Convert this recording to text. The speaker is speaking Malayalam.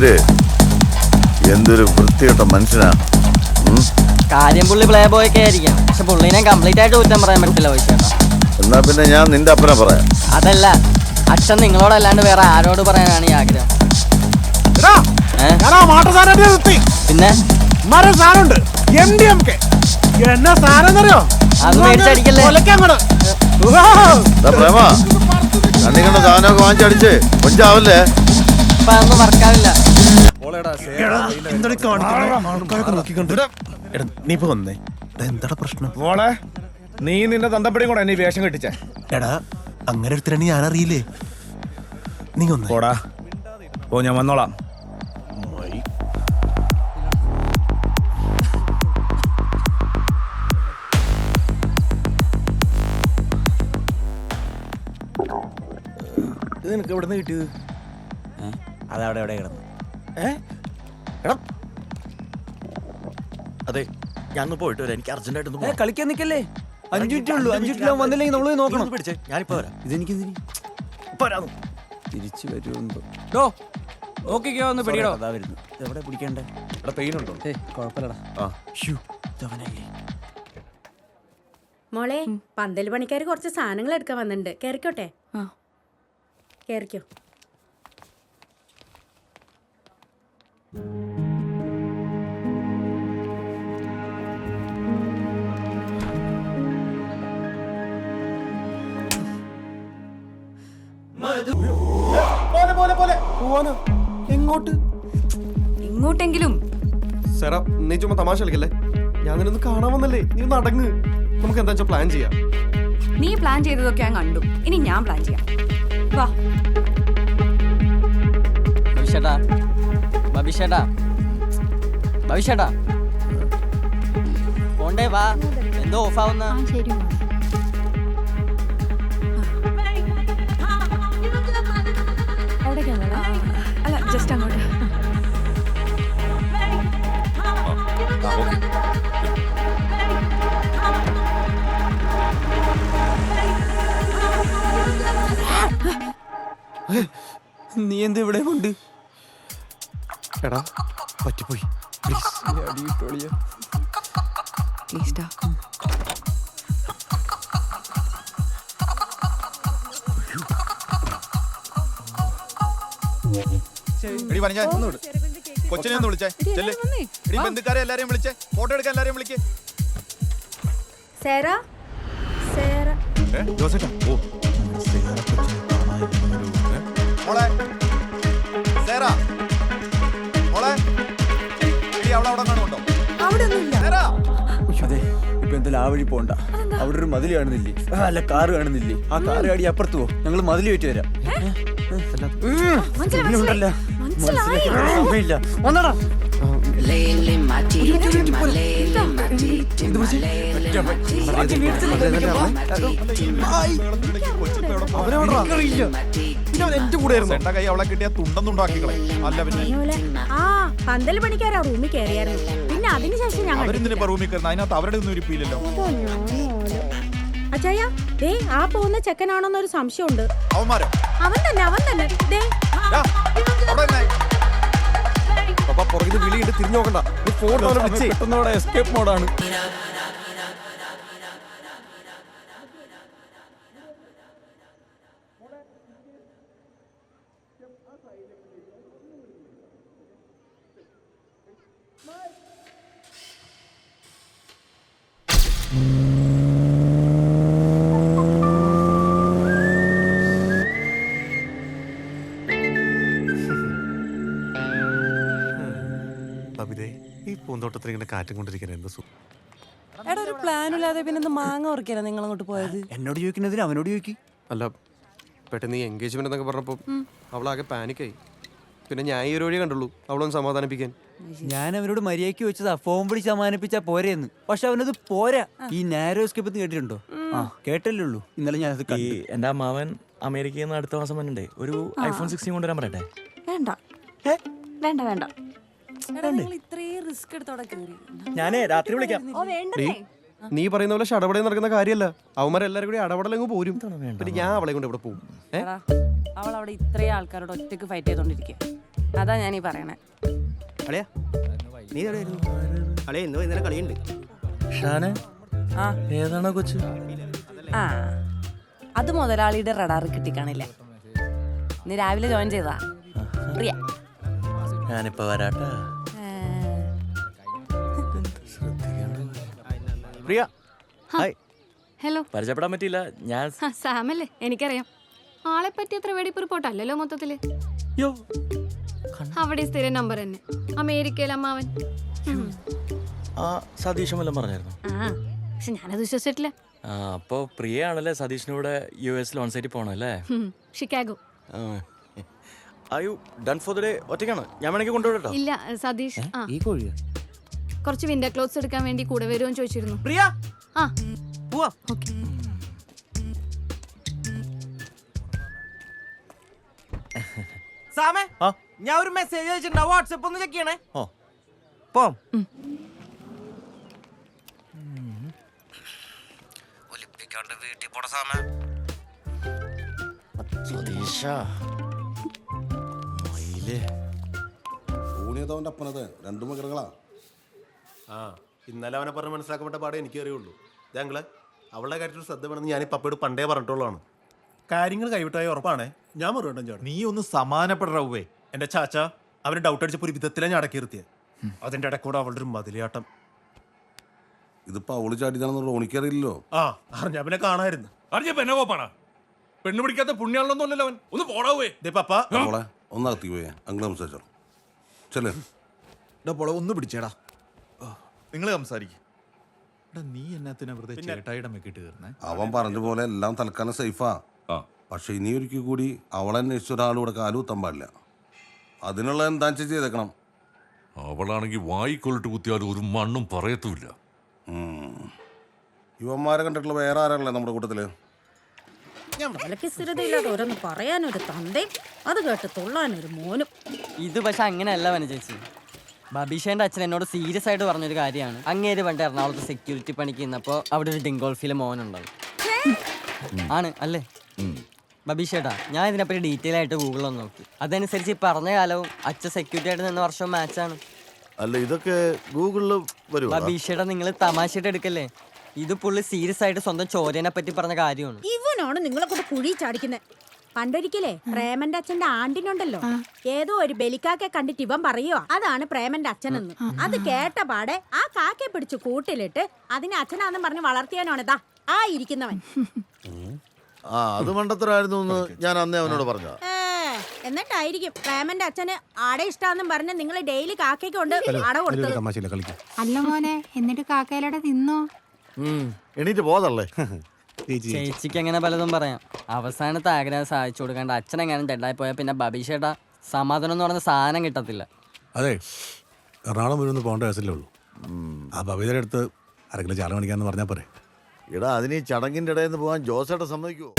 പേര് എന്തൊരു വൃത്തികെട്ട മനുഷ്യനാ. കാര്യം പുള്ളി പ്ലേ ബോയ് ഒക്കെ ആയിരിക്കാം, പക്ഷെ പുള്ളിനെ കംപ്ലീറ്റ് ആയിട്ട് കുറ്റം പറയാൻ പറ്റില്ല വൈശേട്ടാ. എന്നാ പിന്നെ ഞാൻ നിന്റെ അപ്പനെ പറയാം. അതല്ല, അച്ഛൻ നിങ്ങളോടല്ലാണ്ട് വേറെ ആരോട് പറയാനാണ് ഈ ആഗ്രഹം? പിന്നെ സാധനമുണ്ട് എന്നാ സാധനം അറിയോ? അത് മേടിച്ചടിക്കല്ലേ. പ്രേമ കണ്ണി കണ്ട സാധനമൊക്കെ വാങ്ങിച്ചടിച്ച് കൊഞ്ചാവല്ലേ. ഇപ്പൊ അതൊന്നും വർക്കാവില്ല. നീ ഇപ്പൊ വന്നേ, എന്താ പ്രശ്നം? നീ നിന്റെ തന്തപ്പടിയും കൂടെ നീ വേഷം കെട്ടിച്ചേ. എടാ അങ്ങനെ എടുത്തിട്ട് ഞാൻ അറിയില്ലേ. നീ ഒന്ന് പോടാ. ഓ ഞാൻ വന്നോളാം. ഇത് നിനക്ക് എവിടെ നിന്ന് കിട്ടിയത്? അതവിടെ എവിടെ കിടന്നു. അതെ ഞാൻ പോയിട്ട് വരാം, എനിക്ക് അർജന്റായിട്ട് കളിക്കാൻ നിൽക്കല്ലേ, 5 മിനിറ്റേ ഉള്ളൂ. 5 മിനിറ്റ് വന്നില്ലെങ്കിൽ നമ്മൾ നോക്കണം. പിടിച്ചേ, ഞാനിപ്പോ വരാം. ഇതെനിക്ക് തിരിച്ചു വരുമോ? നോക്കിക്കോ, ഒന്ന് പിടിക്കോ. അതാ വരുന്നു. എവിടെ പിടിക്കണ്ടേ? പെയിൻ ഉണ്ടോ? കുഴപ്പമില്ലടാ. മോളെ, പന്തൽ പണിക്കാർ കുറച്ച് സാധനങ്ങൾ എടുക്കാൻ വന്നിട്ടുണ്ട്. കേറിക്കോട്ടെ? കേറിക്കോ. എങ്ങോട്ട്? എങ്ങോട്ടെങ്കിലും. സെറാ, നീ ചുമ്മാ തമാശ കളിക്കല്ലേ. ഞാൻ നിന്നൊന്ന് കാണാൻ വന്നല്ലേ. നീ ഒന്ന് അടങ്ങ്. നമുക്ക് എന്താ വെച്ചാൽ പ്ലാൻ ചെയ്യാം. നീ പ്ലാൻ ചെയ്തതൊക്കെ ഞാൻ കണ്ടു. ഇനി ഞാൻ പ്ലാൻ ചെയ്യാം. വാ. ഭവിഷ്യേട്ടാ, ഭവിഷ്യേട്ടാ, ഭവിഷ്യേട്ടാ, പോണ്ടേ വാ. എന്തോ ഓഫാവുന്ന. അല്ല, ജസ്റ്റ് അങ്ങോട്ട്. നീ എന്ത് ഇവിടെ കൊണ്ട്? എടാ പറ്റിപ്പോയി. പ്ലീസ്. കൊച്ചിനെ ഒന്ന് വിളിച്ചേ. ബന്ധുക്കാരെ എല്ലാരെയും വിളിച്ചേ. ഫോട്ടോ എടുക്കാൻ എല്ലാരെയും വിളിക്കേ. സേറ, സേറ. ജോസേട്ടാ, ഓ മോളെ സേറ, മോളെ അവിടെ അവിടെ കാണുന്നുണ്ടോ? അവിടെ ഒന്നുമില്ല. അതെ, ഇപ്പൊ എന്തായാലും ആ വഴി പോണ്ട. അവിടെ ഒരു മതിൽ കാണുന്നില്ലേ? അല്ല, കാറ് കാണുന്നില്ലേ? ആ കാറ് കാടി അപ്പുറത്ത് പോ. ഞങ്ങൾ മതിൽ വെച്ച് വരാം. ഉണ്ടല്ലോ, സമയമില്ല. വന്നടാ. എന്റെ കൂടെ എന്റെ കൈ അവളെ കിട്ടിയ തുണ്ടെന്നുണ്ടാക്കിക്കളെ. അല്ല പിന്നെ പന്തൽ പണിക്കാരാ റൂമിൽ കയറിയായിരുന്നു. പിന്നെ അതിനുശേഷം ഞാൻ അവരെന്തിനാ റൂമിൽ കയറുന്നത്? അതിനകത്ത് അവരുടെ ഒന്നും ഇരിപ്പില്ലല്ലോ. അച്ചായ, ദേ ആ പോകുന്ന ചെക്കനാണോന്നൊരു സംശയമുണ്ട്. അവന്മാരോ? അവൻ തന്നെ, അവൻ തന്നെ. ദേ പുറകിൽ വിളിയിട്ട് തിരിഞ്ഞു നോക്കണ്ട. പെട്ടെന്നോടെ എസ്കേപ്പ് മോഡാണ്. ഈ പൂന്തോട്ടത്തിൽ ഇങ്ങനെ കാറ്റും കൊണ്ടിരിക്കാൻ എന്ത് സുഖം. എടാ, ഒരു പ്ലാനില്ലാതെ പിന്നെ മാങ്ങ ഉറക്കാനാ നിങ്ങൾ അങ്ങോട്ട് പോയത്? എന്നോട് ചോദിക്കുന്നതിന് അവനോട് ചോദിക്കും. അല്ല, പെട്ടെന്ന് ഈ എൻഗേജ്മെന്റ് എന്നൊക്കെ പറഞ്ഞപ്പോൾ അവളാകെ പാനിക്കായി. പിന്നെ ഞാൻ ഈ ഒരു വഴി കണ്ടുള്ളൂ അവളൊന്ന് സമാധാനിപ്പിക്കാൻ. ഞാൻ അവനോട് മര്യാദയ്ക്ക് വെച്ചതാ, ഫോൺ വിളിച്ച് സമാധാനിപ്പിച്ചാ പോരെന്ന്. പക്ഷെ അവനത് പോരാ. ഈ നാരോ എസ്കേപ്പ് കേട്ടിട്ടുണ്ടോ? കേട്ടല്ലേ ഉള്ളൂ. ഇന്നലെ ഞാനത് കണ്ടു. എന്റെ അമ്മാവൻ അമേരിക്കയിൽ നിന്ന് അടുത്ത മാസം വന്നിട്ടേ ഒരു iPhone 16 കൊണ്ടുവരാൻ പറയട്ടെ. വേണ്ട വേണ്ട വേണ്ട. ഇത്രയും റിസ്ക് എടുത്തോടെ കേറി. ഞാനേ രാത്രി വിളിക്കാം. നീ പറയുന്ന പോലെ ഷടപടയിൽ നടക്കുന്ന കാര്യമല്ല. അവന്മാരെല്ലാരും കൂടി അടപടലങ്ങ് പോരും. പിന്നെ ഞാൻ അവളെ കൊണ്ട് ഇവിടെ പോകും. അവൾ അവിടെ ഇത്രയും ആൾക്കാരോട് ഒറ്റക്ക് ഫൈറ്റ് ചെയ്തോണ്ടിരിക്കുക. അതാ ഞാനീ പറയണേ. അളിയാ നീ എവിടെയായിരുന്നു? അളിയ ഇന്ന് വൈകുന്നേരം കളിയുണ്ട്. ആ ഏതാണോ കൊച്ചു? ആ അത് മുതലാളിയുടെ റഡാർ കിട്ടിക്കാണില്ല. ഇന്ന് രാവിലെ ജോയിൻ ചെയ്താ പ്രിയ. ഞാനിപ്പോ വരാട്ടാ. പ്രിയ ഹായ്. ഹലോ, പരിചയപ്പെടാൻ പറ്റിയില്ല. ഞാൻ സാമല്ലേ? എനിക്കറിയാം. ആളെ പറ്റി അത്ര വെടിപ്പ് റിപ്പോർട്ടല്ലല്ലോ മൊത്തത്തില്. അവിടെ സ്ഥിരം നമ്പർ തന്നെ, അമേരിക്കയിൽ അമ്മാവൻ. ആ സതീഷും വല്ലതും പറഞ്ഞായിരുന്നു. ആ പക്ഷെ ഞാനത് വിശ്വസിച്ചിട്ടില്ല. അപ്പോ പ്രിയ ആണല്ലേ സതീഷിനൂടെ US ലോൺ സൈറ്റിൽ പോണല്ലേ? Chicago. Done for the day. ഒറ്റയ്ക്കാണ്? ഞാൻ വേണമെങ്കിൽ കൊണ്ടുപോകട്ടോ? ഇല്ല സതീഷ്. ആ ഈ കോഴിയാ കുറച്ച് വിന്റർ ക്ലോത്ത്സ് എടുക്കാൻ വേണ്ടി കൂടെ വരുമോന്ന് ചോദിച്ചിരുന്നു. പ്രിയ ആ പോവാ. ഓക്കെ. സാമേ ഞാൻ ഒരു മെസ്സേജ് അയച്ചിട്ടുണ്ടാ, വാട്സപ്പ് ഒന്ന് ചെക്ക് ചെയ്യണേ. പോം. വീട്ടിൽ പോണ സാമേ. ഊണിയതവന്റെ അപ്പനത് രണ്ടു മകരങ്ങളാ. ഇന്നലെ അവനെ പറഞ്ഞ് മനസ്സിലാക്കപ്പെട്ട പാടെ എനിക്ക് അറിയുള്ളൂ. ഞങ്ങള് അവളുടെ കാര്യത്തിൽ ശ്രദ്ധ വേണമെന്ന് ഞാൻ പപ്പയോട് പണ്ടേ പറഞ്ഞിട്ടുള്ളതാണ്. കാര്യങ്ങൾ കൈവിട്ടായി ഉറപ്പാണേ. ഞാൻ മറുപടി ചേട്ടൻ. നീ ഒന്ന് സമാനപ്പെടേ. എന്റെ ചാച്ച അവന് ഡൗട്ട് അടിച്ചപ്പോൾ ഒരു വിധത്തിലെ ഞാൻ അടക്കി നിർത്തിയത്. അതിന്റെ ഇടക്കൂടെ അവളുടെ ഒരു മതിലിയാട്ടം. ഇതിപ്പോ അവള് ചാടിയതാണെന്ന് റോണിക്കറിയില്ലല്ലോ. അറിഞ്ഞാ പിന്നെ കാണായിരുന്നു. പെണ്ണു പിടിക്കാത്ത പുണ്യാളൊന്നും അല്ലല്ലോ അവൻ. ഒന്ന് പോടാവേ. പപ്പ അവളെ ഒന്നകത്തി പോയേ അങ്ങളെ സംസാരിച്ചോ. ചെല്ലേ ഒന്ന് പിടിച്ചേടാ. നിങ്ങൾ സംസാരിക്കും. നീ എന്നാത്തിനാ വെറുതെ ചേട്ടായിയുടെ മെക്കിട്ട് കയറുന്നേ? അവൻ പറഞ്ഞ പോലെ എല്ലാം തൽക്കാലം സേഫാ. പക്ഷെ ഇനി ഒരിക്കൽ കൂടി അവളെ അന്വേഷിച്ച ഒരാളിവിടെ കാലുകുത്താൻ പാടില്ല. അതിനുള്ള എന്താ ചെയ്തേക്കണം. അവളാണെങ്കിൽ വായിക്കൊള്ളിട്ട് കുത്തിയാലും ഒരു മണ്ണും പറയത്തുമില്ല. ഇവന്മാരെ കണ്ടിട്ടുള്ള വേറെ ആരാളല്ലേ നമ്മുടെ കൂട്ടത്തില്? വിലക്ക് സ്ഥിരതയില്ലാതെ ഓരോന്ന് പറയാനൊരു തന്തയും അത് കേട്ട് തുള്ളാനൊരു മോനും. ഇത് പക്ഷെ അങ്ങനെയല്ല വന ചേച്ചി. ബബീഷേന്റെ അച്ഛൻ എന്നോട് സീരിയസ് ആയിട്ട് പറഞ്ഞൊരു കാര്യമാണ്. അങ്ങേര് പണ്ട് എറണാകുളത്ത് സെക്യൂരിറ്റി പണിക്ക് നിന്നപ്പോൾ അവിടെ ഒരു ഡിങ്കോൾഫിലെ മോനുണ്ടാവും. ആണ് അല്ലേ ബബീഷേട്ടാ? ഞാൻ ഇതിനെപ്പറ്റി ഡീറ്റെയിൽ ആയിട്ട് ഗൂഗിളിൽ നോക്കി. അതനുസരിച്ച് ഈ പറഞ്ഞ കാലവും അച്ഛൻ സെക്യൂരിറ്റി ആയിട്ട് നിന്ന വർഷവും മാച്ചാണ്. അല്ല ഇതൊക്കെ ഗൂഗിളിൽ വരും. ബബീഷേട്ടാ നിങ്ങൾ തമാശയായിട്ട് എടുക്കല്ലേ? ഇത് പുള്ളി സീരിയസ് ആയിട്ട് സ്വന്തം ചോരനെ പറ്റി പറഞ്ഞ കാര്യമാണ്. ഇവനാണ് നിങ്ങളെ കൂടെ കുഴി ചാടിക്കുന്നത്. പണ്ടൊരിക്കലേ പ്രേമന്റെ അച്ഛന്റെ ആണ്ടിനുണ്ടല്ലോ, ഏതോ ഒരു ബലിക്കാക്കെ കണ്ടിട്ട് ഇവൻ പറയുവാ അതാണ് പ്രേമന്റെ അച്ഛനെന്ന്. അത് കേട്ട പാടെ ആ കാക്കെ പിടിച്ച് കൂട്ടിലിട്ട് അതിനെ അച്ഛനാന്ന് പറഞ്ഞ് വളർത്തിയാനാണ് ഇതാ ആ ഇരിക്കുന്നവൻ. അത് മണ്ടത്തരായിരുന്നു എന്ന് ഞാൻ അന്നേ അവനോട് പറഞ്ഞ. എന്നിട്ടായിരിക്കും പ്രേമന്റെ അച്ഛന് ആട ഇഷ്ടാന്നും പറഞ്ഞ് നിങ്ങൾ ഡെയിലി കാക്കയ്ക്ക് കൊണ്ട് അട കൊടുത്തത്. അല്ല മോനെ, എന്നിട്ട് കാക്കയിലൂടെ തിന്നോ? എണീറ്റ് പോതല്ലേ. ചേച്ചിക്ക് അങ്ങനെ പലതും പറയാം. അവസാനത്തെ ആഗ്രഹം സാധിച്ചു കൊടുക്കാണ്ട് അച്ഛനെങ്ങാനും ഡെഡായി പോയാൽ പിന്നെ ബബീഷേട്ടാ സമാധാനം എന്ന് പറഞ്ഞ സാധനം കിട്ടത്തില്ല. അതെ, എറണാകുളം വരുമെന്ന് പോകേണ്ട കേസല്ലേ ഉള്ളൂ. ആ ബബീതയുടെ അടുത്ത് അരക്കിലോ ചാല മണിക്കാന്ന് പറഞ്ഞാൽ പോരെ. എടാ അതിന് ഈ ചടങ്ങിന്റെ ഇടയിൽ നിന്ന് പോകാൻ ജോസേട്ട സമ്മതിക്കുമോ?